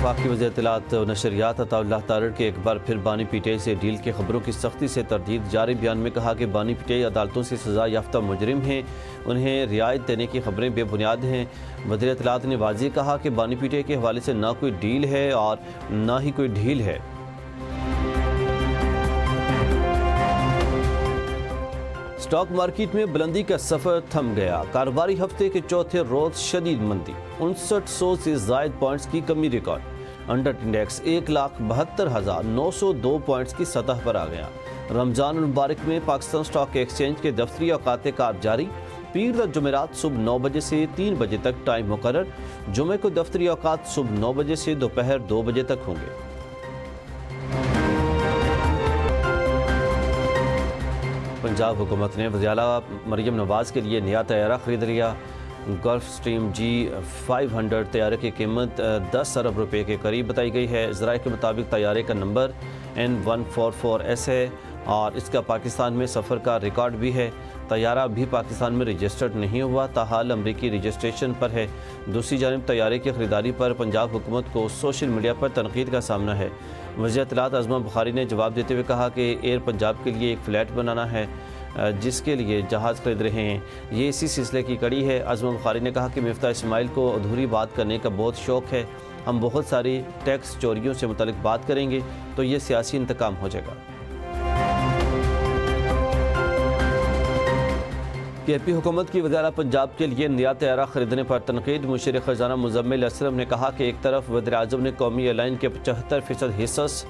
वफाकी वज़ीर इत्तलात व नशरियात अताउल्लाह तारड़ के एक बार फिर बानी पीटीआई से डील की खबरों की सख्ती से तरदीद। जारी बयान में कहा कि बानी पीटीआई अदालतों से सज़ा याफ्ता मुजरिम हैं, उन्हें रियायत देने की खबरें बेबुनियाद हैं। वज़ीर इत्तलात ने वाज़ेह कहा कि बानी पीटीआई के हवाले से ना कोई डील है और ना ही कोई ढील है। स्टॉक मार्केट में बुलंदी का सफर थम गया। कारोबारी हफ्ते के चौथे रोज शदीद मंदी, 5900 से जायद पॉइंट्स की कमी रिकॉर्ड। अंडर इंडेक्स 1,72,902 पॉइंट्स की सतह पर आ गया। रमजान मुबारक में पाकिस्तान स्टॉक एक्सचेंज के दफ्तरी औकात कार जारी। पीर व जुमेरात सुबह 9 बजे से 3 बजे तक टाइम मुकर्रर। जुमे को दफ्तरी औकात सुबह 9 बजे से दोपहर 2 बजे तक होंगे। पंजाब हुकूमत ने वज़ीर आला मरियम नवाज़ के लिए नया तैयारा खरीद लिया। गल्फ स्ट्रीम G500 तैयारे की कीमत 10 अरब रुपए के करीब बताई गई है। ज़राए के मुताबिक तैयारे का नंबर N144S है और इसका पाकिस्तान में सफ़र का रिकॉर्ड भी है। तैयारा अभी पाकिस्तान में रजिस्टर्ड नहीं हुआ, ताहाल अमरीकी रजिस्ट्रेशन पर है। दूसरी जानिब तैयारे की खरीदारी पर पंजाब हुकूमत को सोशल मीडिया पर तनकीद का सामना है। वज़ीर इत्तलात अज़मा बुखारी ने जवाब देते हुए कहा कि एयर पंजाब के लिए एक फ़्लैट बनाना है जिसके लिए जहाज़ खरीद रहे हैं। ये इसी सिलसिले की कड़ी है। अज़मा बुखारी ने कहा कि मिफ्ता इस्माइल को अधूरी बात करने का बहुत शौक़ है। हम बहुत सारी टैक्स चोरियों से मुतल्लिक़ बात करेंगे तो ये सियासी इंतकाम हो जाएगा। पीएपी हुकूमत की वज़ीर आला पंजाब के लिए नया तैयारा खरीदने पर तनकीद। मुशीर ख़जाना मुज़म्मिल असलम ने कहा कि एक तरफ वज़ीर आज़म ने कौमी एयरलाइन के 75% हिस्स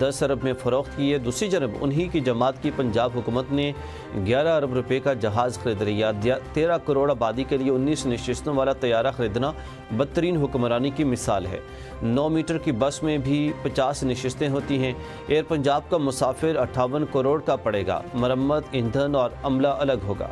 10 अरब में फ़रोख्त किए, दूसरी जानब उन्हीं की जमात की पंजाब हुकूमत ने 11 अरब रुपये का जहाज़ खरीद लिया। 13 करोड़ आबादी के लिए 19 नशिस्तों वाला तैयारा खरीदना बदतरीन हुक्मरानी की मिसाल है। 9 मीटर की बस में भी 50 नशिस्तें होती हैं। एयर पंजाब का मुसाफिर 58 करोड़ का पड़ेगा। मरम्मत, ईंधन और अमला अलग होगा।